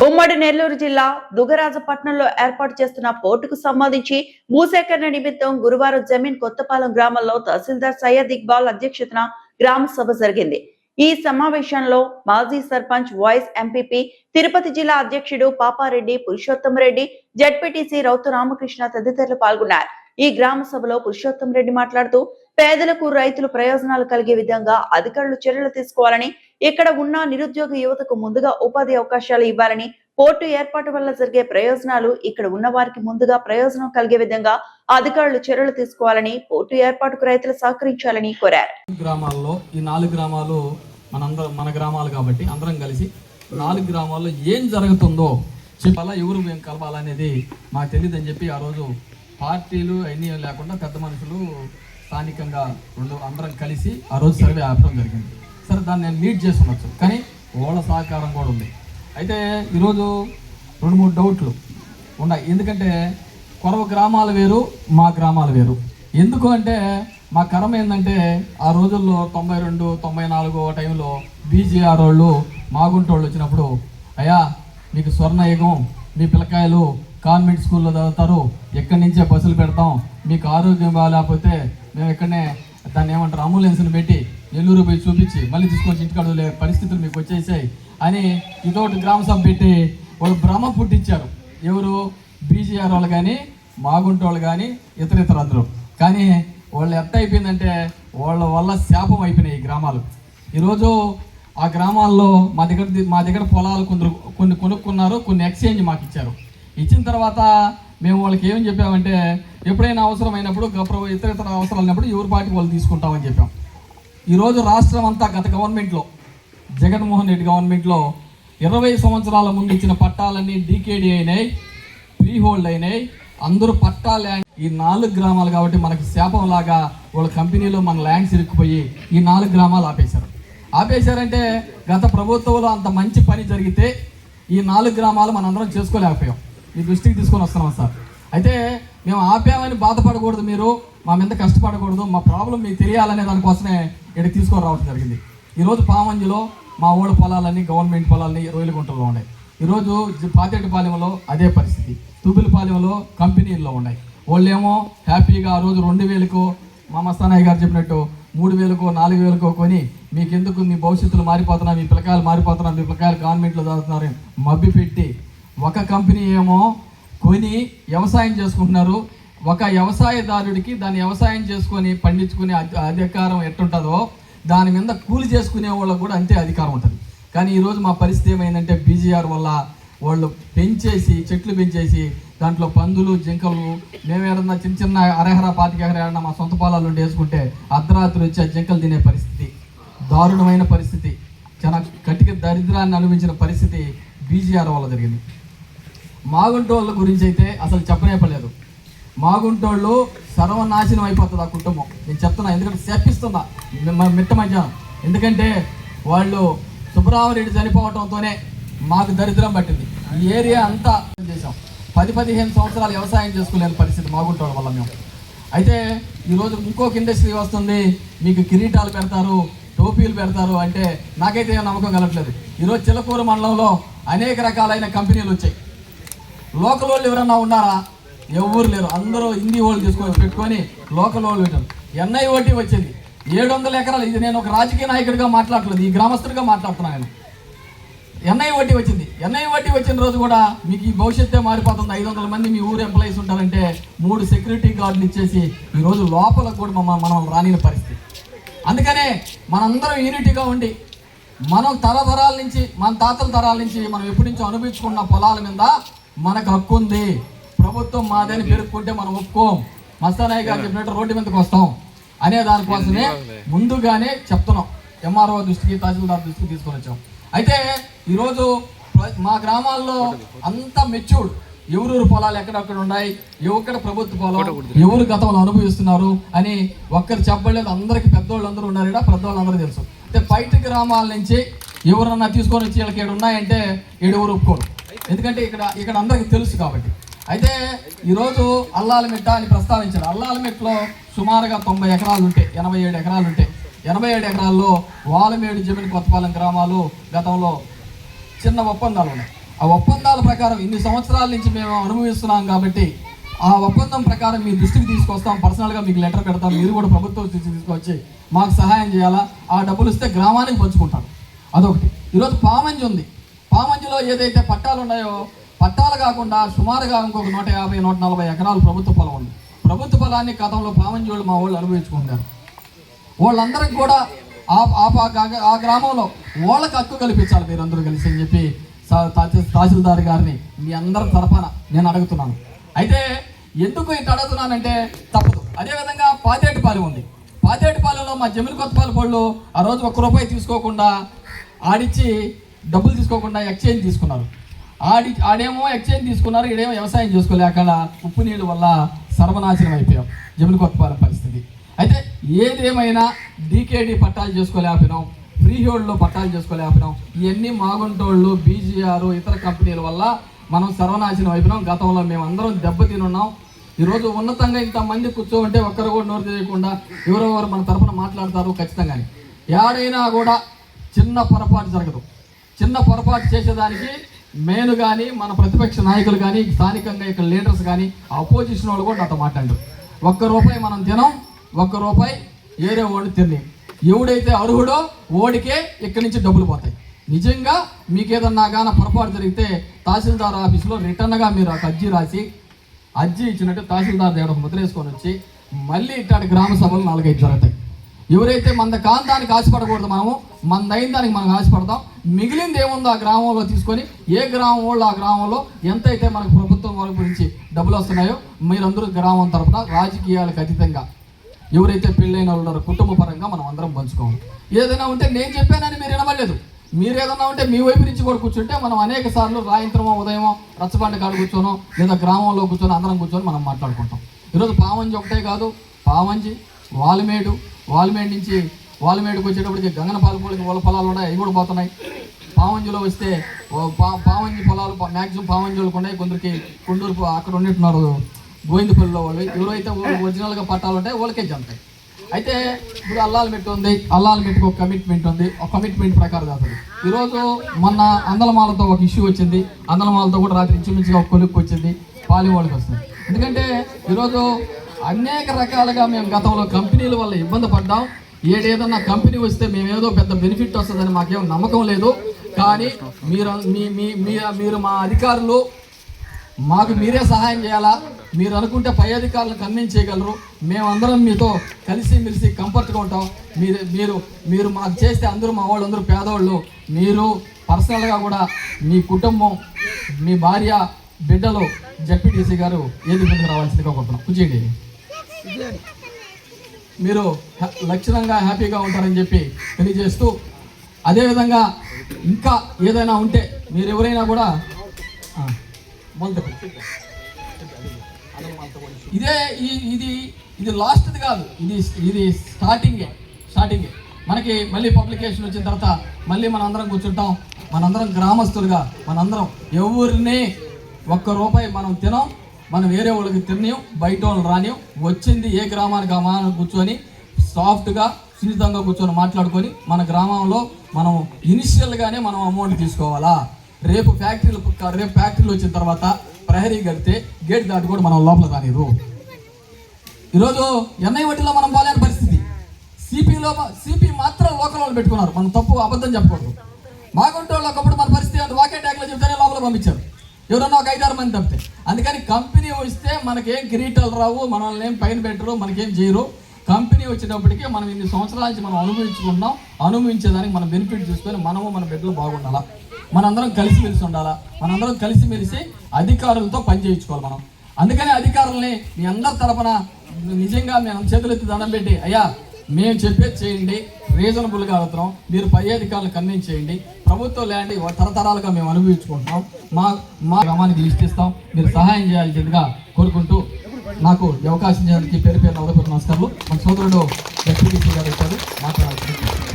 ఉమ్మడి నెల్లూరు జిల్లా దుగరాజపట్నంలో ఏర్పాటు చేస్తున్న పోర్టుకు సంబంధించి భూసేకరణ నిమిత్తం గురువారం జమీన్ కొత్తపాలెం గ్రామంలో తహసీల్దార్ సయ్యద్ ఇక్బాల్ అధ్యక్షతన గ్రామ సభ జరిగింది. ఈ సమావేశంలో మాజీ సర్పంచ్ వైస్ ఎంపీపీ తిరుపతి జిల్లా అధ్యక్షుడు పాపారెడ్డి పురుషోత్తం రెడ్డి, జడ్పీటీసీ రౌతు రామకృష్ణ తదితరులు పాల్గొన్నారు. ఈ గ్రామ సభలో పురుషోత్తం రెడ్డి మాట్లాడుతూ పేదలకు రైతులు ప్రయోజనాలు కలిగే విధంగా అధికారులు చర్యలు తీసుకోవాలని, ఇక్కడ ఉన్న నిరుద్యోగ యువతకు ముందుగా ఉపాధి అవకాశాలు ఇవ్వాలని, పోర్టు ఏర్పాటు వల్ల జరిగే ప్రయోజనాలు ఇక్కడ ఉన్న వారికి ముందుగా ప్రయోజనం కలిగే విధంగా అధికారులు చర్యలు తీసుకోవాలని, పోర్టు ఏర్పాటుకు రైతులు సహకరించాలని కోరారు. గ్రామాల్లో ఈ 4 గ్రామాలు మన గ్రామాలు కాబట్టి అందరం కలిసి 4 గ్రామాల్లో ఏం జరుగుతుందో చెప్పాలా, ఎవరు మేము కలవాలనేది మాకు తెలియదని చెప్పి ఆ రోజు పార్టీలు అన్నీ లేకుండా పెద్ద మనుషులు స్థానికంగా అందరం కలిసి ఆ రోజు సర్వే ఆపడం జరిగింది. సరే, దాన్ని నేను లీడ్ చేసి ఉండొచ్చు, కానీ వాళ్ళ సహకారం కూడా ఉంది. అయితే ఈరోజు 2-3 డౌట్లు ఉన్నాయి. ఎందుకంటే కొరవ గ్రామాలు వేరు, మా గ్రామాలు వేరు. ఎందుకు అంటే మా కర్మ ఏంటంటే ఆ రోజుల్లో 92, 94 టైంలో బీజీఆర్ వాళ్ళు మాగుంటోళ్ళు వచ్చినప్పుడు, అయ్యా మీకు స్వర్ణయుగం, మీ పిల్లకాయలు కాన్వెంట్ స్కూల్లో చదువుతారు, ఎక్కడి నుంచే బస్సులు పెడతాం, మీకు ఆరోగ్యం బాగాలేకపోతే మేము ఇక్కడనే దాన్ని ఏమంటారు అంబులెన్స్ని పెట్టి నెల్లూరు పోయి చూపించి మళ్ళీ తీసుకొచ్చి ఇంటికాడ పరిస్థితులు మీకు వచ్చేసాయి అని ఇదొకటి గ్రామ సభ పెట్టి వాళ్ళు భ్రమ పుట్టించారు. ఎవరు? బీజీఆర్ వాళ్ళు కానీ, మాగుంట వాళ్ళు కానీ, ఇతర అందరూ. కానీ వాళ్ళు ఎట్ట అయిపోయిందంటే వాళ్ళ వల్ల శాపం అయిపోయినాయి ఈ గ్రామాలు. ఈరోజు ఆ గ్రామాల్లో మా దగ్గర పొలాలు కొన్ని కొనుక్కున్నారు, కొన్ని ఎక్స్చేంజ్ మాకు ఇచ్చారు. ఇచ్చిన తర్వాత మేము వాళ్ళకి ఏమని చెప్పామంటే, ఎప్పుడైనా అవసరమైనప్పుడు ఇతర అవసరాలు అయినప్పుడు ఎవరి పార్టీ వాళ్ళు తీసుకుంటామని చెప్పాం. ఈరోజు రాష్ట్రం అంతా గత గవర్నమెంట్లో, జగన్మోహన్ రెడ్డి గవర్నమెంట్లో 20 సంవత్సరాల ముందు ఇచ్చిన పట్టాలన్నీ డీకేడీ అయినాయి, ఫ్రీ హోల్డ్ అయినాయి. అందరూ పట్టా ల్యాండ్ ఈ 4 గ్రామాలు కాబట్టి మనకి శాపంలాగా వాళ్ళ కంపెనీలో మన ల్యాండ్స్ ఇరుక్కుపోయి ఈ 4 గ్రామాలు ఆపేశారంటే గత ప్రభుత్వంలో అంత మంచి పని జరిగితే ఈ 4 గ్రామాలు మనందరం చేసుకోలేకపోయాం. మీ దృష్టికి తీసుకొని వస్తున్నాం సార్. అయితే మేము ఆపామని బాధపడకూడదు, మీరు మా మీద కష్టపడకూడదు, మా ప్రాబ్లం మీకు తెలియాలనే దానికోసమే ఇక్కడికి తీసుకొని రావడం జరిగింది. ఈరోజు పామంజిలో మా ఊళ్ళ పొలాలన్నీ గవర్నమెంట్ పొలాలని రొయ్యలగుంటలో ఉన్నాయి. ఈరోజు పాతేటిపాలెంలో అదే పరిస్థితి, తుబిలిపాలెంలో కంపెనీల్లో ఉన్నాయి. వాళ్ళేమో హ్యాపీగా ఆ రోజు 2000కో మా మస్తానయ్య గారు చెప్పినట్టు 3000కో 4000కో కొని మీకెందుకు, మీ భవిష్యత్తులు మారిపోతున్నా, మీ పిల్లకాయలు మారిపోతున్నా, మీ పిల్లకాయలు గవర్నమెంట్లో చదువుతున్నారు మబ్బి పెట్టి ఒక కంపెనీ ఏమో కొని వ్యవసాయం చేసుకుంటున్నారు. ఒక వ్యవసాయదారుడికి దాన్ని వ్యవసాయం చేసుకొని పండించుకునే అధికారం ఎట్టుంటుందో దాని మీద కూలి చేసుకునే వాళ్ళకు కూడా అంతే అధికారం ఉంటుంది. కానీ ఈరోజు మా పరిస్థితి ఏమైందంటే బీజీఆర్ వల్ల వాళ్ళు చెట్లు పెంచేసి దాంట్లో పందులు, జింకలు, మేము ఏదన్నా చిన్న అరహర 25 ఎకరా మా సొంత పొలాలు వేసుకుంటే అర్ధరాత్రి వచ్చి ఆ జింకలు తినే పరిస్థితి, దారుణమైన పరిస్థితి, చాలా కటిక దరిద్రాన్ని అనుభవించిన పరిస్థితి బీజీఆర్ వల్ల జరిగింది. మాగుంటోళ్ళ గురించి అయితే అసలు చెప్పనేపలేదు. మాగుంటోళ్ళు సర్వనాశనం అయిపోతుంది ఆ కుటుంబం. నేను చెప్తున్నా, ఎందుకంటే శపిస్తున్నా మిట్ట మధ్యాహ్నం. ఎందుకంటే వాళ్ళు సుబ్రహ్మరెడ్డి చనిపోవడంతోనే మాకు దరిద్రం పట్టింది. ఈ ఏరియా అంతా చేసాం. 10-15 సంవత్సరాలు వ్యవసాయం చేసుకోలేని పరిస్థితి మాగుంటోళ్ళ వల్ల మేము. అయితే ఈరోజు ఇంకొక ఇండస్ట్రీ వస్తుంది, మీకు కిరీటాలు పెడతారు, టోపీలు పెడతారు అంటే నాకైతే నమ్మకం కలగట్లేదు. ఈరోజు చిలకూరు మండలంలో అనేక రకాలైన కంపెనీలు వచ్చాయి. లోకల్ వాళ్ళు ఎవరన్నా ఉన్నారా? ఎవరు లేరు. అందరూ హిందీ వాళ్ళు పెట్టుకొని లోకల్ వాళ్ళు పెట్టారు. NIOT వచ్చింది 700 ఎకరాలు. ఇది నేను ఒక రాజకీయ నాయకుడిగా మాట్లాడలేదు, ఈ గ్రామస్తుడిగా మాట్లాడుతున్నాను. NIOT వచ్చింది. NIOT వచ్చిన రోజు కూడా మీకు ఈ భవిష్యత్తే మారిపోతుంది. 500 మంది మీ ఊరు ఎంప్లాయీస్ ఉంటారంటే 3 సెక్యూరిటీ గార్డులు ఇచ్చేసి ఈరోజు లోపలకు కూడా మనం రానిన పరిస్థితి. అందుకనే మనందరం యూనిటీగా ఉండి మనం తరతరాల నుంచి, మన తాతల తరాల నుంచి మనం ఎప్పటి నుంచో అనుభవించుకున్న పొలాల మీద మనకు హక్కు ఉంది. ప్రభుత్వం మాదని పెరుక్కుంటే మనం ఒప్పుకోం. మస్తానయ్య గారు చెప్పినట్టు రోడ్డు మీదకి వస్తాం అనే దానికోసమే ముందుగానే చెప్తున్నాం. MRO దృష్టికి, తహసీల్దార్ దృష్టికి తీసుకొని వచ్చాం. అయితే ఈరోజు మా గ్రామాల్లో అంతా మెచ్యూర్డ్, ఎవరూరు పొలాలు ఎక్కడెక్కడ ఉన్నాయి, ఎక్కడ ప్రభుత్వ పొలం, ఎవరు గతంలో అనుభవిస్తున్నారు అని ఒక్కరు చెప్పలేదు. అందరికీ పెద్దోళ్ళు అందరూ ఉన్నారు, ఇక్కడ పెద్దవాళ్ళు అందరూ తెలుసు. అయితే బయట గ్రామాల నుంచి ఎవరన్నా తీసుకొని వచ్చి వీళ్ళకి ఏడు ఉన్నాయంటే ఎవరు ఒప్పుకోరు. ఎందుకంటే ఇక్కడ అందరికీ తెలుసు కాబట్టి. అయితే ఈరోజు అల్లాలమెట్ట అని ప్రస్తావించారు. అల్లాలమెట్టలో సుమారుగా 90 ఎకరాలు ఉంటాయి, 87 ఎకరాలు ఉంటాయి. 87 ఎకరాల్లో వాలమేడు, జమీన్ కొత్తపాలెం గ్రామాలు గతంలో చిన్న ఒప్పందాలు ఉన్నాయి. ఆ ఒప్పందాల ప్రకారం ఇన్ని సంవత్సరాల నుంచి మేము అనుభవిస్తున్నాం కాబట్టి ఆ ఒప్పందం ప్రకారం మీ దృష్టికి తీసుకొస్తాం, పర్సనల్గా మీకు లెటర్ పెడతాం, మీరు కూడా ప్రభుత్వం దృష్టికి తీసుకొచ్చి మాకు సహాయం చేయాలా, ఆ డబ్బులు ఇస్తే గ్రామానికి పంచుకుంటారు. అదొకటి. ఈరోజు పామంజి ఉంది. పామంజిలో ఏదైతే పట్టాలు ఉన్నాయో పట్టాలు కాకుండా సుమారుగా ఇంకొక 150-140 ఎకరాలు ప్రభుత్వ పొలం ఉంది. ప్రభుత్వ పొలాన్ని గతంలో పామంజి వాళ్ళు మా వాళ్ళు అనుభవించుకుంటారు. వాళ్ళందరికి కూడా ఆ గ్రామంలో వాళ్ళకి హక్కు కల్పించాలి మీరందరూ కలిసి అని చెప్పి తహసీల్దార్ గారిని మీ అందరి తరఫున నేను అడుగుతున్నాను. అయితే ఎందుకు ఇట్లా అడుగుతున్నానంటే తప్పదు. అదేవిధంగా పాతేటిపాలెం ఉంది. పాతేటిపాలెంలో మా జమీన్ కొత్తపాలెం వాళ్ళు ఆ రోజు ₹1 తీసుకోకుండా ఆడిచ్చి డబ్బులు తీసుకోకుండా ఎక్స్చేంజ్ తీసుకున్నారు. ఆడేమో ఎక్స్చేంజ్ తీసుకున్నారు, ఈడేమో వ్యవసాయం చేసుకోలేక ఉప్పు నీళ్ళు వల్ల సర్వనాశనం అయిపోయాం జమీన్ కొత్తపాలెం పరిస్థితి. అయితే ఏదేమైనా డీకేడీ పట్టాలు చేసుకోలేకపోయినాం, ఫ్రీ హోల్డ్లో పట్టాలు చేసుకోలేకపోయినాం. ఇవన్నీ మాగుంటోళ్ళు, బీజీఆర్, ఇతర కంపెనీల వల్ల మనం సర్వనాశనం అయిపోయినాం. గతంలో మేము అందరం దెబ్బతినున్నాం. ఈరోజు ఉన్నతంగా ఇంతమంది కూర్చోంటే ఒక్కరు కూడా నోరు తెలియకుండా ఎవరెవరు మన తరఫున మాట్లాడతారు ఖచ్చితంగానే. ఏడైనా కూడా చిన్న పొరపాటు జరగదు. చిన్న పొరపాటు చేసేదానికి నేను కానీ మన ప్రతిపక్ష నాయకులు కానీ స్థానికంగా ఇక్కడ లీడర్స్ కానీ అపోజిషన్ వాళ్ళు కూడా నాతో మాట్లాడారు. ₹1 మనం తినం, ₹1 ఏరే వాడిని తిని, ఎవడైతే అర్హుడో ఓడికే ఇక్కడి నుంచి డబ్బులు పోతాయి. నిజంగా మీకు ఏదన్నా కానీ పొరపాటు జరిగితే తహసీల్దార్ ఆఫీసులో రిటర్న్గా మీరు ఒక అర్జీ ఇచ్చినట్టు తహసీల్దార్ దగ్గర ఒక ముద్ర వేసుకొని వచ్చి మళ్ళీ ఇట్లాంటి గ్రామ సభలు 4-5 జరుగుతాయి. ఎవరైతే మన కాంతానికి ఆశపడకూడదు, మనము మన అయిన దానికి మనం ఆశపడతాం. మిగిలింది ఏముందో ఆ గ్రామంలో తీసుకొని ఏ గ్రామం వాళ్ళు ఆ గ్రామంలో ఎంతైతే మనకు ప్రభుత్వం వారి గురించి డబ్బులు వస్తున్నాయో మీరందరూ గ్రామం తరఫున రాజకీయాలకు అతీతంగా ఎవరైతే పెళ్ళైన వాళ్ళు ఉన్నారో కుటుంబ పరంగా మనం అందరం పంచుకోవాలి. ఏదైనా ఉంటే నేను చెప్పానని మీరు వినవలేదు, మీరు ఏదన్నా ఉంటే మీ వైపు నుంచి కూడా కూర్చుంటే మనం అనేక సార్లు రాయంత్రమో ఉదయమో రచ్చబండ కాడ కూర్చోనో లేదా గ్రామంలో కూర్చొని అందరం కూర్చొని మనం మాట్లాడుకుంటాం. ఈరోజు పామంజి ఒకటే కాదు, పామంజి వాల్మేడు నుంచి వాల్మేడుకు వచ్చేటప్పటికి గంగనపాలపూడికి వాళ్ళ పొలాలు ఉన్నాయి, అవి కూడా పోతున్నాయి. పామంజిలో వస్తే పామంజి పొలాలు మ్యాక్సిమం పామంజి వాళ్ళకు ఉన్నాయి, కొందరికి కొండూరు అక్కడ ఉన్నట్టున్నారు గోవిందపల్లిలో వాళ్ళు. ఎవరైతే ఒరిజినల్గా పట్టాలు ఉంటాయి వాళ్ళకే జంతాయి. అయితే ఇప్పుడు అల్లాలమెట్టు ఉంది, అల్లాలమెట్టుకు ఒక కమిట్మెంట్ ఉంది, ఒక కమిట్మెంట్ ప్రకారం కాదు. ఈరోజు మొన్న అందలమాలతో ఒక ఇష్యూ వచ్చింది, అందలమాలతో కూడా రాత్రి ఇంచుమించుగా ఒక కొలుక్కు వచ్చింది, పాలి వాళ్ళకి వస్తుంది. ఎందుకంటే ఈరోజు అనేక రకాలుగా మేము గతంలో కంపెనీల వల్ల ఇబ్బంది పడ్డాం. ఏదైనా కంపెనీ వస్తే మేమేదో పెద్ద బెనిఫిట్ వస్తుందని మాకేం నమ్మకం లేదు. కానీ మీరు మా అధికారులు మాకు మీరే సహాయం చేయాలా, మీరు అనుకుంటే పై అధికారులను కన్విన్స్ చేయగలరు. మేమందరం మీతో కలిసిమెలిసి కంఫర్ట్గా ఉంటాం. మీరు మాకు చేస్తే అందరూ మా వాళ్ళందరూ పేదవాళ్ళు. మీరు పర్సనల్గా కూడా మీ కుటుంబం, మీ భార్య, బిడ్డలు జెడ్పీటీసీ గారు ఏది ముందుకు రావాల్సిందిగా కోరుతున్నాం. కూర్చోండి. మీరు లక్షణంగా హ్యాపీగా ఉంటారని చెప్పి తెలియజేస్తూ, అదేవిధంగా ఇంకా ఏదైనా ఉంటే మీరు ఎవరైనా కూడా ఇది లాస్ట్ది కాదు, ఇది స్టార్టింగే. మనకి మళ్ళీ పబ్లికేషన్ వచ్చిన తర్వాత మళ్ళీ మనందరం కూర్చుంటాం. మనందరం గ్రామస్తులుగా మనందరం ఎవరిని ₹1 మనం తినం, మనం వేరే వాళ్ళకి తినయం, బయట వాళ్ళు రానియం. వచ్చింది ఏ గ్రామానికి కూర్చొని సాఫ్ట్గా సున్నితంగా కూర్చొని మాట్లాడుకొని మన గ్రామంలో మనం ఇనిషియల్గానే మనం అమౌంట్ తీసుకోవాలా. రేపు ఫ్యాక్టరీలు వచ్చిన తర్వాత ప్రహరీ కడితే గేట్ దాటి కూడా మనం లోపల రానిరు. ఈరోజు ఎన్ఐ వడ్డీలో మనం పోలేని పరిస్థితి. సిపి మాత్రం లోకల్ వాళ్ళు పెట్టుకున్నారు. మనం తప్పు అబద్ధం చెప్పకూడదు. మాగుంటోళ్ళు ఒకప్పుడు మన పరిస్థితి అంటే వాకే ట్యాగ్లో చెప్తేనే లోపల పంపించారు, ఎవరన్నా ఒక 5-6 మంది తప్పితే. అందుకని కంపెనీ వస్తే మనకేం కిరీటాలు రావు, మనల్ని ఏం పైన పెట్టరు, మనకేం చేయరు. కంపెనీ వచ్చేటప్పటికి మనం ఇన్ని సంవత్సరాల నుంచి మనం అనుభవించేదానికి మనం బెనిఫిట్ తీసుకొని మనము మన బిడ్డలు బాగుండాలా, మనందరం కలిసిమెలిసి ఉండాలా, మనందరం కలిసిమెలిసి అధికారులతో పనిచేయించుకోవాలి మనం. అందుకని అధికారులని మీ అందరి తరపున నిజంగా మేము చేతులెత్తి దండం పెట్టి, అయ్యా మేము చెప్పేది చేయండి, రీజనబుల్గా అవుతున్నాం, మీరు పై అధికారులు కన్విన్స్ చేయండి. ప్రభుత్వ ల్యాండ్ తరతరాలుగా మేము అనుభవించుకుంటున్నాం, మా గ్రామానికి లిస్ట్ ఇస్తాం, మీరు సహాయం చేయాల్సిందిగా కోరుకుంటూ నాకు ఈ అవకాశం చేయడానికి పేరు నమస్కారాలు. మన సోదరుడు జెడ్పీటీసీ గారు వచ్చారు, మాట్లాడాల్సింది.